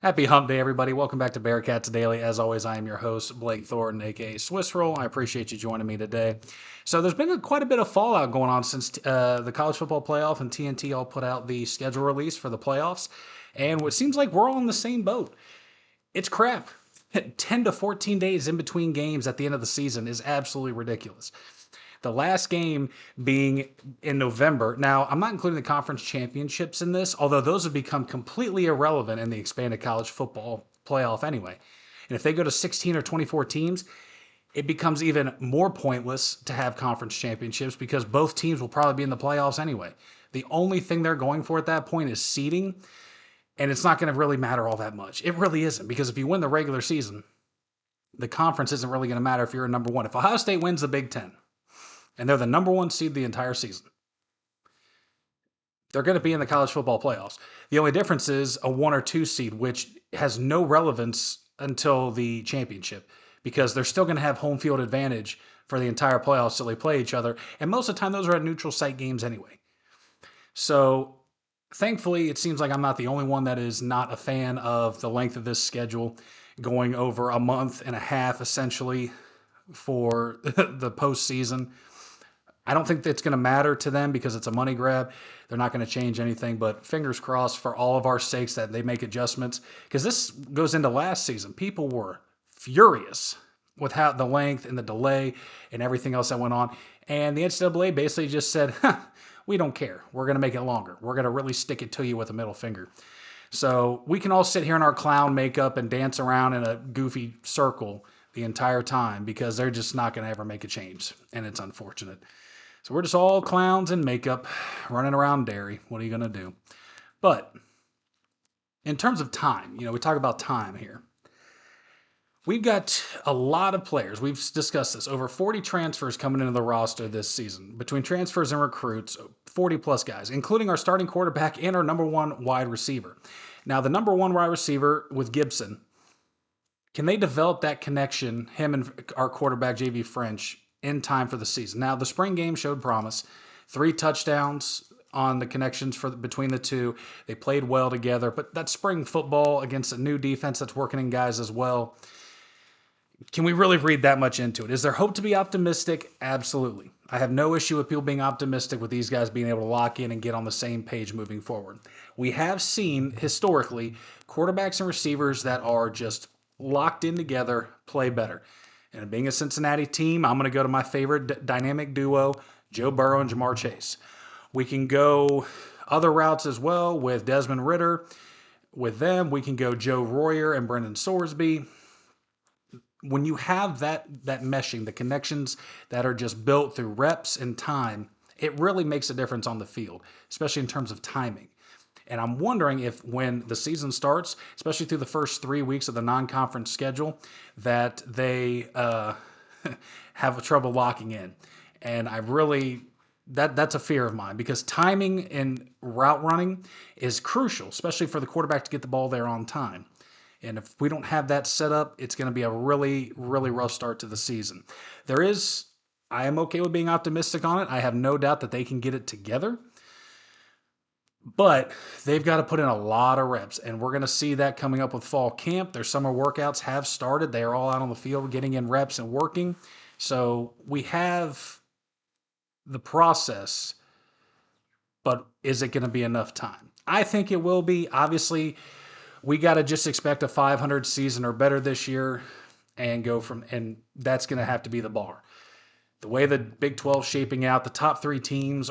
Happy Hump Day, everybody. Welcome back to Bearcats Daily. As always, I am your host, Blake Thornton, aka Swiss Roll. I appreciate you joining me today. So, there's been quite a bit of fallout going on since the college football playoff and TNT all put out the schedule release for the playoffs. And it seems like we're all in the same boat. It's crap. 10 to 14 days in between games at the end of the season is absolutely ridiculous. The last game being in November. Now, I'm not including the conference championships in this, although those have become completely irrelevant in the expanded college football playoff anyway. And if they go to 16 or 24 teams, it becomes even more pointless to have conference championships because both teams will probably be in the playoffs anyway. The only thing they're going for at that point is seeding, and it's not going to really matter all that much. It really isn't, because if you win the regular season, the conference isn't really going to matter if you're a number one. If Ohio State wins the Big Ten, and they're the number one seed the entire season, they're going to be in the college football playoffs. The only difference is a one or two seed, which has no relevance until the championship because they're still going to have home field advantage for the entire playoffs till they play each other. And most of the time, those are at neutral site games anyway. So thankfully, it seems like I'm not the only one that is not a fan of the length of this schedule, going over a month and a half essentially for the postseason. I don't think it's going to matter to them because it's a money grab. They're not going to change anything, but fingers crossed for all of our sakes that they make adjustments, because this goes into last season. People were furious with how the length and the delay and everything else that went on. And the NCAA basically just said, we don't care. We're going to make it longer. We're going to really stick it to you with a middle finger. So we can all sit here in our clown makeup and dance around in a goofy circle the entire time because they're just not going to ever make a change. And it's unfortunate. So we're just all clowns in makeup running around dairy. What are you going to do? But in terms of time, we talk about time here. We've got a lot of players. We've discussed this. Over 40 transfers coming into the roster this season. Between transfers and recruits, 40 plus guys, including our starting quarterback and our number one wide receiver. Now, the number one wide receiver with Gibson, can they develop that connection, him and our quarterback, JV French, in time for the season? Now, the spring game showed promise. 3 touchdowns on the connections between the two. They played well together, but that spring football against a new defense that's working in guys as well. Can we really read that much into it? Is there hope to be optimistic? Absolutely. I have no issue with people being optimistic with these guys being able to lock in and get on the same page moving forward. We have seen historically quarterbacks and receivers that are just locked in together play better. And being a Cincinnati team, I'm going to go to my favorite dynamic duo, Joe Burrow and Jamar Chase. We can go other routes as well with Desmond Ridder. With them, we can go Joe Royer and Brendan Sorsby. When you have that meshing, the connections that are just built through reps and time, it really makes a difference on the field, especially in terms of timing. And I'm wondering if when the season starts, especially through the first 3 weeks of the non-conference schedule, that they have trouble locking in. And I really, that's a fear of mine because timing and route running is crucial, especially for the quarterback to get the ball there on time. And if we don't have that set up, it's going to be a really, really rough start to the season. I am okay with being optimistic on it. I have no doubt that they can get it together. But they've got to put in a lot of reps, and we're going to see that coming up with fall camp. Their summer workouts have started. They are all out on the field getting in reps and working. So we have the process, but is it going to be enough time? I think it will be. Obviously, we got to just expect a 500 season or better this year and that's going to have to be the bar. The way the Big 12 is shaping out, the top 3 teams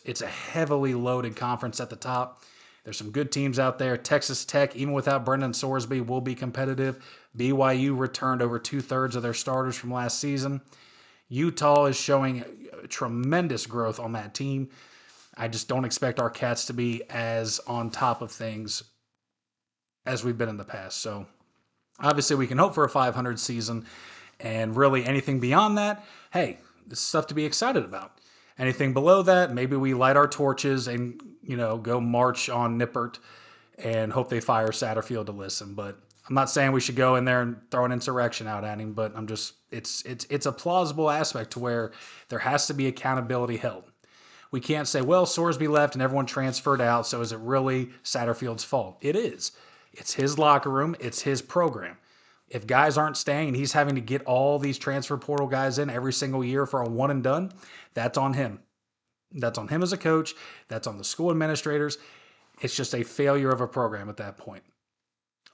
it's a heavily loaded conference at the top. There's some good teams out there. Texas Tech, even without Brendan Sorsby, will be competitive. BYU returned over 2/3 of their starters from last season. Utah is showing tremendous growth on that team. I just don't expect our Cats to be as on top of things as we've been in the past. So obviously we can hope for a 500 season, and really anything beyond that, hey, this is stuff to be excited about. Anything below that, maybe we light our torches and, go march on Nippert and hope they fire Satterfield to listen. But I'm not saying we should go in there and throw an insurrection out at him, but it's a plausible aspect to where there has to be accountability held. We can't say, well, Sorsby left and everyone transferred out, so is it really Satterfield's fault? It is. It's his locker room. It's his program. If guys aren't staying and he's having to get all these transfer portal guys in every single year for a one and done, that's on him. That's on him as a coach. That's on the school administrators. It's just a failure of a program at that point.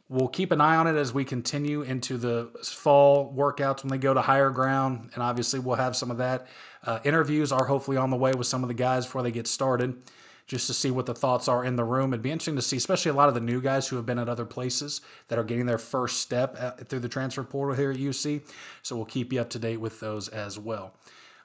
We'll keep an eye on it as we continue into the fall workouts when they go to higher ground, and obviously we'll have some of that. Interviews are hopefully on the way with some of the guys before they get started, just to see what the thoughts are in the room. It'd be interesting to see, especially a lot of the new guys who have been at other places that are getting their first step through the transfer portal here at UC. So we'll keep you up to date with those as well.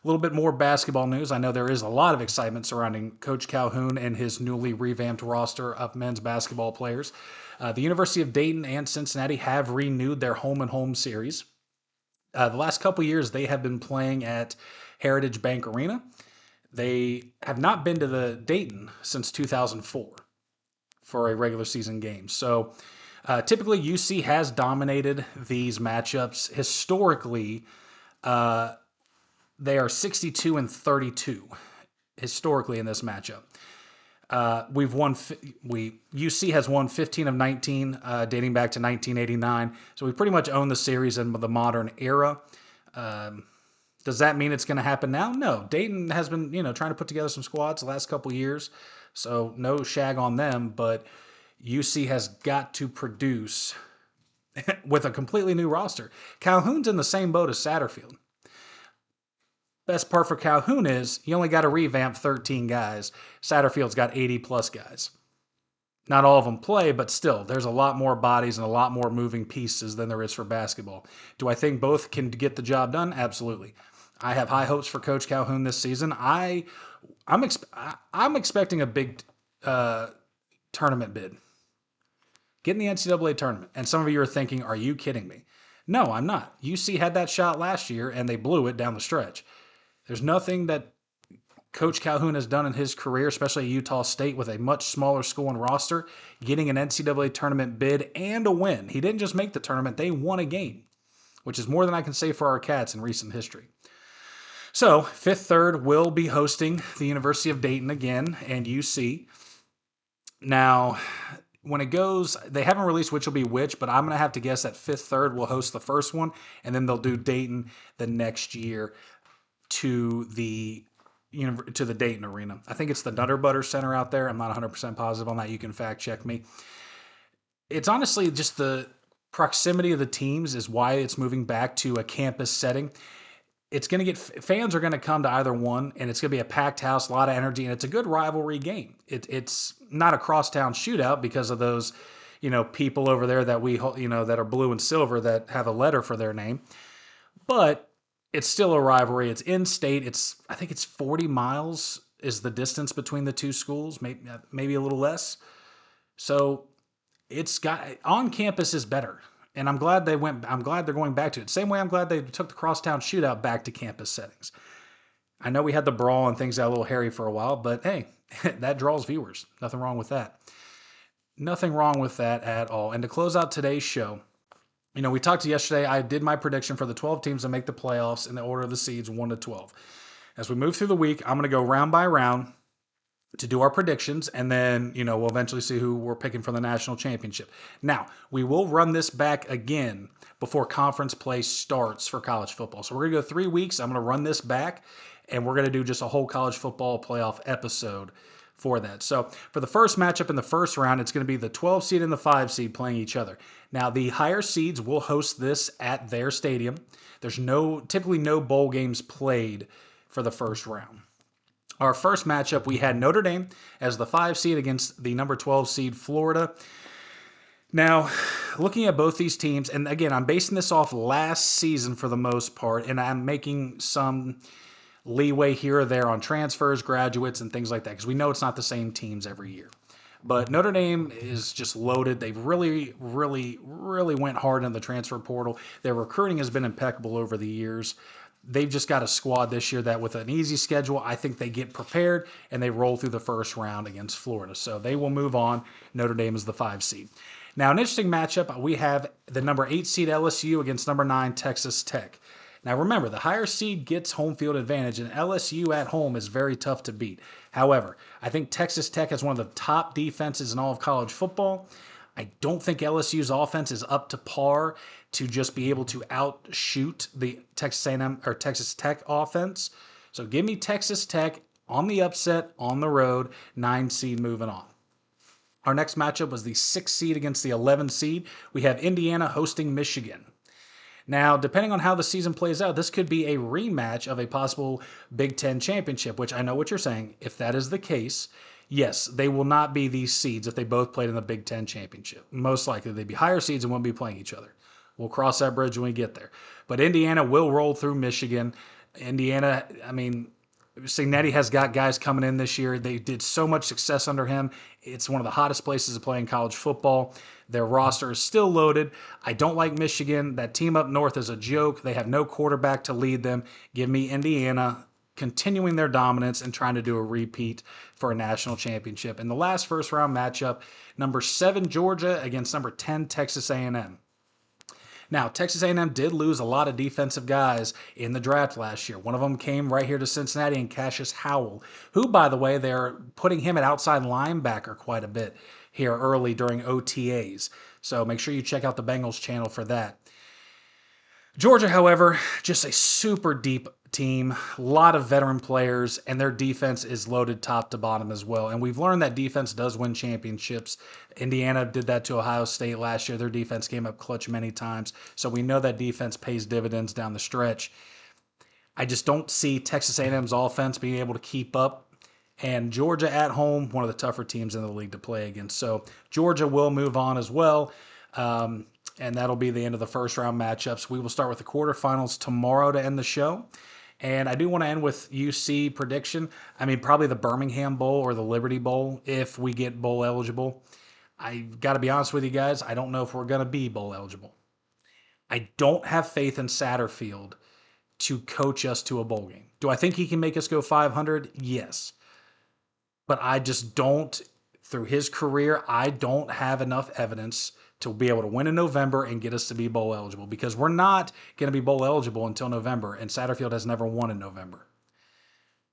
A little bit more basketball news. I know there is a lot of excitement surrounding Coach Calhoun and his newly revamped roster of men's basketball players. The University of Dayton and Cincinnati have renewed their home-and-home series. The last couple years, they have been playing at Heritage Bank Arena. They have not been to the Dayton since 2004 for a regular season game. So typically, UC has dominated these matchups. Historically, they are 62-32 historically in this matchup. UC has won 15 of 19, dating back to 1989. So we pretty much own the series in the modern era. Does that mean it's going to happen now? No. Dayton has been, trying to put together some squads the last couple years, so no shag on them. But UC has got to produce with a completely new roster. Calhoun's in the same boat as Satterfield. Best part for Calhoun is you only got to revamp 13 guys. Satterfield's got 80-plus guys. Not all of them play, but still, there's a lot more bodies and a lot more moving pieces than there is for basketball. Do I think both can get the job done? Absolutely. I have high hopes for Coach Calhoun this season. I'm expecting a big tournament bid. Get in the NCAA tournament. And some of you are thinking, are you kidding me? No, I'm not. UC had that shot last year, and they blew it down the stretch. There's nothing that Coach Calhoun has done in his career, especially at Utah State with a much smaller school and roster, getting an NCAA tournament bid and a win. He didn't just make the tournament, they won a game, which is more than I can say for our Cats in recent history. So, Fifth Third will be hosting the University of Dayton again and UC. Now, when it goes, they haven't released which will be which, but I'm going to have to guess that Fifth Third will host the first one, and then they'll do Dayton the next year to the Dayton Arena. I think it's the Nutter Butter Center out there. I'm not 100% positive on that. You can fact check me. It's honestly just the proximity of the teams is why it's moving back to a campus setting. It's going to get fans are going to come to either one, and it's going to be a packed house, a lot of energy, and it's a good rivalry game. It's not a crosstown shootout because of those, people over there that that are blue and silver that have a letter for their name, but it's still a rivalry. It's in state. I think it's 40 miles is the distance between the two schools, maybe a little less. So on campus is better. And I'm glad they're going back to it. Same way I'm glad they took the crosstown shootout back to campus settings. I know we had the brawl and things got a little hairy for a while, but hey, that draws viewers. Nothing wrong with that. Nothing wrong with that at all. And to close out today's show, we talked yesterday. I did my prediction for the 12 teams that make the playoffs in the order of the seeds 1 to 12. As we move through the week, I'm going to go round by round to do our predictions, and then, we'll eventually see who we're picking for the national championship. Now, we will run this back again before conference play starts for college football. So we're going to go 3 weeks. I'm going to run this back, and we're going to do just a whole college football playoff episode for that. So for the first matchup in the first round, it's going to be the 12 seed and the 5 seed playing each other. Now, the higher seeds will host this at their stadium. There's typically no bowl games played for the first round. Our first matchup, we had Notre Dame as the 5 seed against the number 12 seed Florida. Now, looking at both these teams, and again, I'm basing this off last season for the most part, and I'm making some leeway here or there on transfers, graduates, and things like that, because we know it's not the same teams every year. But Notre Dame is just loaded. They've really, really, really went hard in the transfer portal. Their recruiting has been impeccable over the years. They've just got a squad this year that with an easy schedule, I think they get prepared and they roll through the first round against Florida. So they will move on. Notre Dame is the 5 seed. Now, an interesting matchup, we have the number 8 seed LSU against number 9 Texas Tech. Now, remember, the higher seed gets home field advantage, and LSU at home is very tough to beat. However, I think Texas Tech has one of the top defenses in all of college football. I don't think LSU's offense is up to par to just be able to outshoot the Texas A&M or Texas Tech offense. So give me Texas Tech on the upset on the road, 9 seed moving on. Our next matchup was the 6 seed against the 11 seed. We have Indiana hosting Michigan. Now, depending on how the season plays out, this could be a rematch of a possible Big Ten championship, which I know what you're saying. If that is the case, yes, they will not be these seeds if they both played in the Big Ten championship. Most likely, they'd be higher seeds and won't be playing each other. We'll cross that bridge when we get there. But Indiana will roll through Michigan. Indiana, I mean, Cincinnati has got guys coming in this year. They did so much success under him. It's one of the hottest places to play in college football. Their roster is still loaded. I don't like Michigan. That team up north is a joke. They have no quarterback to lead them. Give me Indiana continuing their dominance and trying to do a repeat for a national championship. In the last first round matchup, number 7 Georgia against number 10 Texas A&M. Now, Texas A&M did lose a lot of defensive guys in the draft last year. One of them came right here to Cincinnati, and Cassius Howell, who, by the way, they're putting him at outside linebacker quite a bit here early during OTAs. So make sure you check out the Bengals channel for that. Georgia, however, just a super deep team, a lot of veteran players, and their defense is loaded top to bottom as well. And we've learned that defense does win championships. Indiana did that to Ohio State last year. Their defense came up clutch many times. So we know that defense pays dividends down the stretch. I just don't see Texas A&M's offense being able to keep up. And Georgia at home, one of the tougher teams in the league to play against. So Georgia will move on as well. And that'll be the end of the first round matchups. We will start with the quarterfinals tomorrow to end the show. And I do want to end with UC prediction. I mean, probably the Birmingham Bowl or the Liberty Bowl if we get bowl eligible. I got to be honest with you guys, I don't know if we're going to be bowl eligible. I don't have faith in Satterfield to coach us to a bowl game. Do I think he can make us go 500? Yes. But I just don't, through his career, I don't have enough evidence to be able to win in November and get us to be bowl eligible, because we're not going to be bowl eligible until November, and Satterfield has never won in November.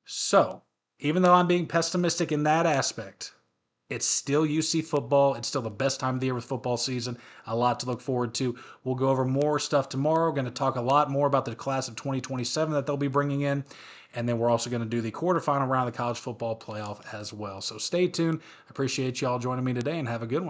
So, even though I'm being pessimistic in that aspect, it's still UC football. It's still the best time of the year with football season. A lot to look forward to. We'll go over more stuff tomorrow. We're going to talk a lot more about the class of 2027 that they'll be bringing in. And then we're also going to do the quarterfinal round of the college football playoff as well. So stay tuned. I appreciate you all joining me today, and have a good one.